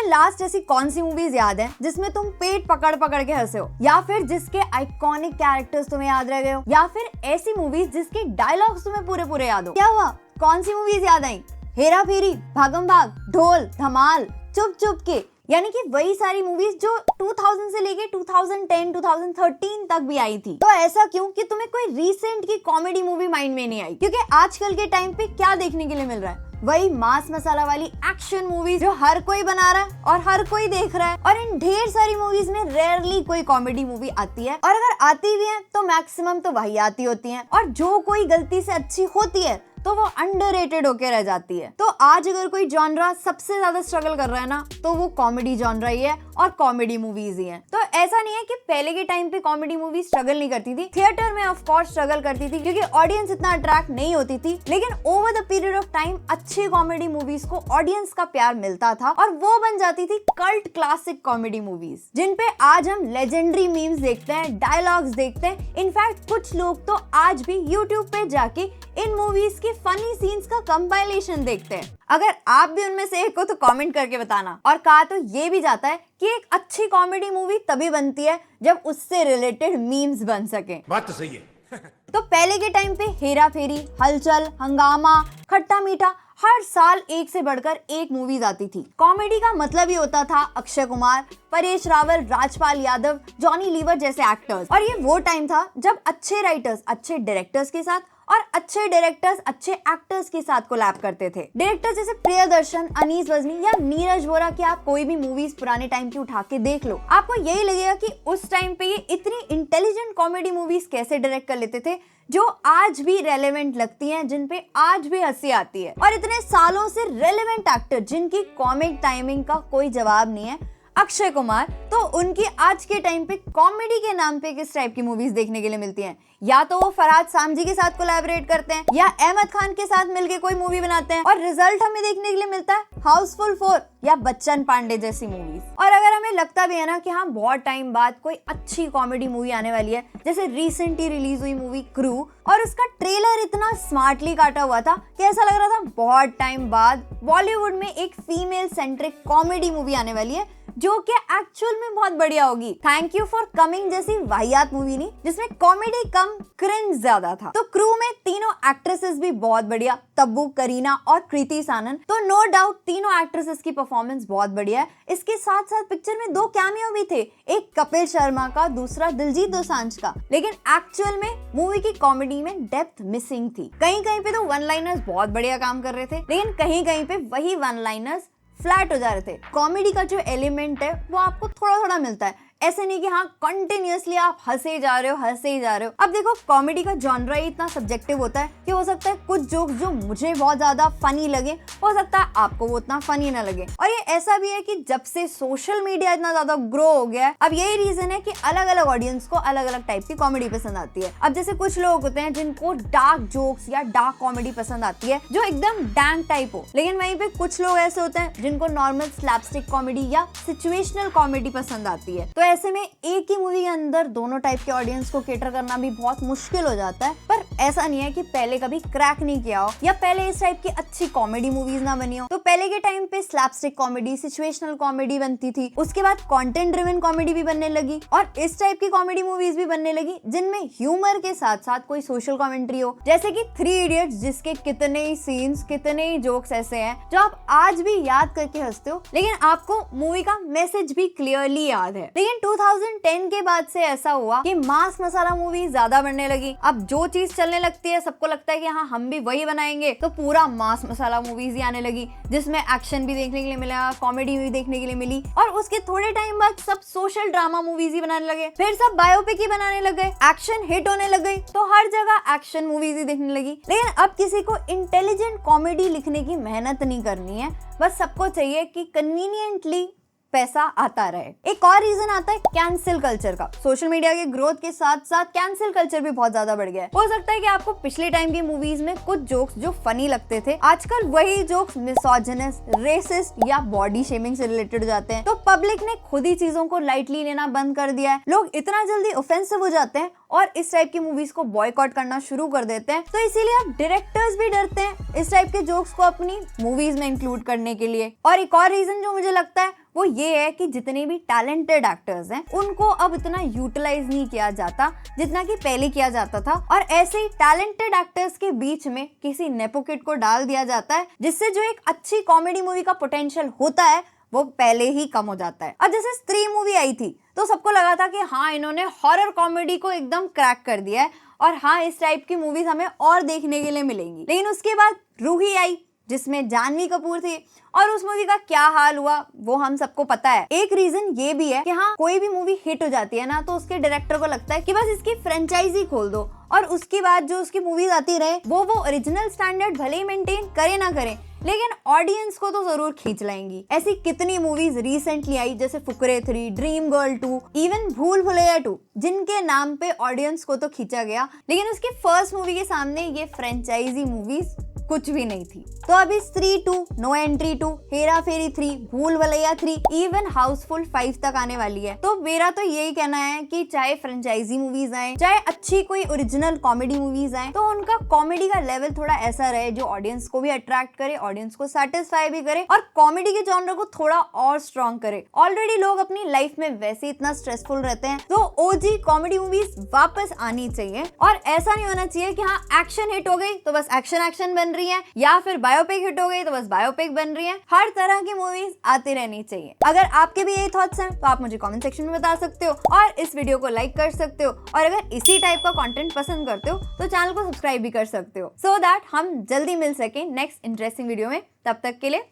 तुम्हें लास्ट ऐसी कौन सी मूवीज याद है जिसमें तुम पेट पकड़ पकड़ के हंसे हो, या फिर जिसके आइकॉनिक कैरेक्टर्स तुम्हें याद रह गए हो, या फिर ऐसी मूवीज जिसके डायलॉग्स तुम्हें पूरे पूरे याद हो? क्या हुआ, कौन सी मूवीज याद आई? हेरा फेरी, भागम भाग, ढोल, धमाल, चुप चुप के, यानी कि वही सारी मूवीज जो 2000 से लेके 2010, 2013 तक भी आई थी। तो ऐसा क्यों कि तुम्हें कोई रीसेंट की कॉमेडी मूवी माइंड में नहीं आई? क्योंकि आजकल के टाइम पे क्या देखने के लिए मिल रहा है, वही मास मसाला वाली एक्शन मूवीज जो हर कोई बना रहा है और हर कोई देख रहा है। और इन ढेर सारी मूवीज में रेयरली कोई कॉमेडी मूवी आती है, और अगर आती भी है तो मैक्सिमम तो वही आती होती है, और जो कोई गलती से अच्छी होती है तो वो अंडररेटेड होके रह जाती है। तो आज अगर कोई जॉनरा सबसे ज्यादा स्ट्रगल कर रहा है ना, तो वो कॉमेडी जॉनरा ही है और कॉमेडी मूवीज ही हैं। तो ऐसा नहीं है कि पहले के टाइम पे कॉमेडी मूवी स्ट्रगल नहीं करती थी, थिएटर में ऑफ कोर्स स्ट्रगल करती थी क्योंकि ऑडियंस इतना अट्रैक्ट नहीं होती थी, लेकिन over the period of time अच्छी कॉमेडी मूवीज को ऑडियंस का प्यार मिलता था और वो बन जाती थी कल्ट क्लासिक कॉमेडी मूवीज, जिन पे आज हम लेजेंडरी मीम्स देखते हैं, डायलॉग्स देखते हैं। इनफैक्ट कुछ लोग तो आज भी यूट्यूब पे जाके इन मूवीज के फनी सीन्स का कंपाइलेशन देखते हैं। अगर आप भी उनमें से एक हो तो कमेंट करके बताना। और कहा तो ये भी जाता है कि एक अच्छी कॉमेडी मूवी तभी बनती है जब उससे रिलेटेड मीम्स बन सके। बात तो सही है। तो पहले के टाइम पे हेरा फेरी, हलचल, हंगामा, खट्टा मीठा, हर साल एक से बढ़कर एक मूवीज आती थी। कॉमेडी का मतलब ही होता था अक्षय कुमार, परेश रावल, राजपाल यादव, जॉनी लीवर जैसे एक्टर्स। और ये वो टाइम था जब अच्छे राइटर्स अच्छे डायरेक्टर्स के साथ और अच्छे डायरेक्टर्स अच्छे एक्टर्स के साथ कोलैब करते थे। डायरेक्टर्स जैसे प्रियदर्शन, अनीस वजनी या नीरज वोरा की आप कोई भी मूवीज पुराने टाइम की उठा के देख लो, आपको यही लगेगा कि उस टाइम पे ये इतनी इंटेलिजेंट कॉमेडी मूवीज कैसे डायरेक्ट कर लेते थे जो आज भी रेलेवेंट लगती हैं, जिन पे आज भी हंसी आती है। और इतने सालों से रेलेवेंट एक्टर जिनकी कॉमिक टाइमिंग का कोई जवाब नहीं है, अक्षय कुमार, तो उनकी आज के टाइम पे कॉमेडी के नाम पे किस टाइप की मूवीज देखने के लिए मिलती हैं? या तो वो फरहाद सामजी के साथ कोलैबोरेट करते हैं या अहमद खान के साथ मिलके कोई मूवी बनाते हैं, और रिजल्ट हमें देखने के लिए मिलता है हाउसफुल 4 या बच्चन पांडे जैसी मूवीज। और अगर हमें लगता भी है ना कि हाँ बहुत टाइम बाद कोई अच्छी कॉमेडी मूवी आने वाली है, जैसे रिसेंटली रिलीज हुई मूवी क्रू, और उसका ट्रेलर इतना स्मार्टली काटा हुआ था कि ऐसा लग रहा था बहुत टाइम बाद बॉलीवुड में एक फीमेल सेंट्रिक कॉमेडी मूवी आने वाली है जो कि एक्चुअल में बहुत बढ़िया होगी। थैंक यू फॉर कमिंग जैसी वाहियात मूवी नहीं, जिसमें कॉमेडी कम क्रिंज ज्यादा था। तो क्रू में तीनों एक्ट्रेसेस भी बहुत बढ़िया, तब्बू, करीना और कृति सानन। तो नो डाउट तीनों एक्ट्रेसेस की परफॉर्मेंस बहुत बढ़िया है। इसके साथ साथ पिक्चर में 2 कैमियो भी थे, एक कपिल शर्मा का, दूसरा दिलजीत दोसांझ का। लेकिन एक्चुअल में मूवी की कॉमेडी में डेप्थ मिसिंग थी। कहीं कहीं पे तो वन लाइनर्स बहुत बढ़िया काम कर रहे थे, लेकिन कहीं कहीं पे वही वन लाइनर्स फ्लैट हो जा रहे थे। कॉमेडी का जो एलिमेंट है वो आपको थोड़ा थोड़ा मिलता है, ऐसे नहीं कि हाँ कंटिन्यूअसली आप हंसे ही जा रहे हो, हंसे ही जा रहे हो। अब देखो कॉमेडी का जॉनरा ही इतना सब्जेक्टिव होता है कि हो सकता है कुछ जोक्स जो मुझे बहुत ज्यादा फनी लगे, हो सकता है आपको वो उतना फनी ना लगे। और ये ऐसा भी है कि जब से सोशल मीडिया इतना ज्यादा ग्रो हो गया है, अब यही रीजन है कि अलग अलग ऑडियंस को अलग अलग टाइप की कॉमेडी पसंद आती है। अब जैसे कुछ लोग होते हैं जिनको डार्क जोक्स या डार्क कॉमेडी पसंद आती है जो एकदम डैंक टाइप हो, लेकिन वहीं पे कुछ लोग ऐसे होते हैं जिनको नॉर्मल स्लैपस्टिक कॉमेडी या सिचुएशनल कॉमेडी पसंद आती है। तो ऐसे में एक ही मूवी के अंदर दोनों टाइप के ऑडियंस को केटर करना भी बहुत मुश्किल हो जाता है। पर ऐसा नहीं है कि पहले कभी क्रैक नहीं किया हो या पहले इस टाइप की अच्छी कॉमेडी मूवीज ना बनी हो। तो पहले के टाइम पे स्लैपस्टिक कॉमेडी, सिचुएशनल कॉमेडी बनती थी, उसके बाद कंटेंट ड्रिवन कॉमेडी भी बनने लगी और इस टाइप की कॉमेडी मूवीज भी बनने लगी जिनमें ह्यूमर के साथ साथ कोई सोशल कमेंट्री हो, जैसे कि 3 इडियट्स, जिसके कितने ही सीन्स, कितने ही जोक्स ऐसे हैं जो आप आज भी याद करके हंसते हो, लेकिन आपको मूवी का मैसेज भी क्लियरली याद है। लेकिन 2010 के बाद से ऐसा हुआ कि मास मसाला मूवी ज्यादा बनने लगी। अब जो चीज चलने लगती है सबको लगता है कि हाँ हम भी वही बनाएंगे, तो पूरा मास मसाला मूवीज ही आने लगी, जिसमें एक्शन भी देखने के लिए मिला, कॉमेडी भी देखने के लिए मिली। और उसके थोड़े टाइम बाद सब सोशल ड्रामा मूवीज ही बनाने लगे, फिर सब बायोपिक ही बनाने लग गए, एक्शन हिट होने लग गई, तो हर जगह एक्शन मूवीज ही देखने लगी। लेकिन अब किसी को इंटेलिजेंट कॉमेडी लिखने की मेहनत नहीं करनी है, बस सबको चाहिए कि कन्वीनियंटली पैसा आता रहे। एक और रीजन आता है कैंसिल कल्चर का। सोशल मीडिया के ग्रोथ के साथ साथ कैंसिल कल्चर भी बहुत ज्यादा बढ़ गया है। हो सकता है कि आपको पिछले टाइम की मूवीज में कुछ जोक्स जो फनी लगते थे, आजकल वही जोक्स मिसोजिनस, रेसिस्ट या बॉडी शेमिंग से रिलेटेड हो जाते हैं। तो पब्लिक ने खुद ही चीजों को लाइटली लेना बंद कर दिया है। लोग इतना जल्दी ऑफेंसिव हो जाते हैं और इस टाइप की मूवीज को बॉयकॉट करना शुरू कर देते हैं। तो इसीलिए अब डायरेक्टर्स भी डरते हैं इस टाइप के जोक्स को अपनी मूवीज में इंक्लूड करने के लिए। और एक और रीजन जो मुझे लगता है वो ये है कि जितने भी टैलेंटेड एक्टर्स हैं उनको अब इतना यूटिलाइज नहीं किया जाता जितना कि पहले किया जाता था, और ऐसे ही टैलेंटेड एक्टर्स के बीच में किसी नेपो किड को डाल दिया जाता है, जिससे जो एक अच्छी कॉमेडी मूवी का पोटेंशियल होता है वो पहले ही कम हो जाता है। अब जैसे स्त्री मूवी आई थी तो सबको लगा था कि हाँ इन्होंने हॉरर कॉमेडी को एकदम क्रैक कर दिया है और हाँ इस टाइप की मूवीज हमें और देखने के लिए मिलेंगी। लेकिन उसके बाद रूही आई जिसमें जानवी कपूर थी, और उस मूवी का क्या हाल हुआ वो हम सबको पता है। एक रीजन ये भी है कि हाँ कोई भी मूवी हिट हो जाती है ना तो उसके डायरेक्टर को लगता है कि बस इसकी फ्रेंचाइजी खोल दो और उसके बाद जो उसकी मूवीज आती रहे वो ओरिजिनल स्टैंडर्ड भले ही मेंटेन करे ना करे लेकिन ऑडियंस को तो जरूर खींच लाएंगी। ऐसी कितनी मूवीज रिसेंटली आई जैसे फुकरे 3, ड्रीम गर्ल 2, इवन भूल भुलैया 2, जिनके नाम पे ऑडियंस को तो खींचा गया लेकिन उसकी फर्स्ट मूवी के सामने ये फ्रेंचाइजी मूवीज कुछ भी नहीं थी। तो अभी स्त्री 2, नो एंट्री 2, हेरा फेरी 3, भूल भुलैया 3, इवन हाउसफुल 5 तक आने वाली है। तो मेरा तो यही कहना है कि चाहे फ्रेंचाइजी मूवीज आए चाहे अच्छी कोई ओरिजिनल कॉमेडी मूवीज आए तो उनका कॉमेडी का लेवल थोड़ा ऐसा रहे जो ऑडियंस को भी अट्रैक्ट करे, ऑडियंस को सेटिस्फाई भी करे और कॉमेडी के जॉनर को थोड़ा और स्ट्रॉन्ग करे। ऑलरेडी लोग अपनी लाइफ में वैसे इतना स्ट्रेसफुल रहते हैं तो ओजी कॉमेडी मूवीज वापस आनी चाहिए, और ऐसा नहीं होना चाहिए कि हाँ एक्शन हिट हो गई तो बस एक्शन बन रही है या फिर बायोपिक हिट हो गई तो बस बायोपिक बन रही है। हर तरह की मूवीज आती रहनी चाहिए। अगर आपके भी यही थॉट्स हैं तो आप मुझे कमेंट सेक्शन में बता सकते हो और इस वीडियो को लाइक कर सकते हो, और अगर इसी टाइप का कंटेंट पसंद करते हो तो चैनल को सब्सक्राइब भी कर सकते हो, सो दैट हम जल्दी मिल सके नेक्स्ट इंटरेस्टिंग वीडियो में। तब तक के लिए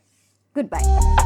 गुड बाय।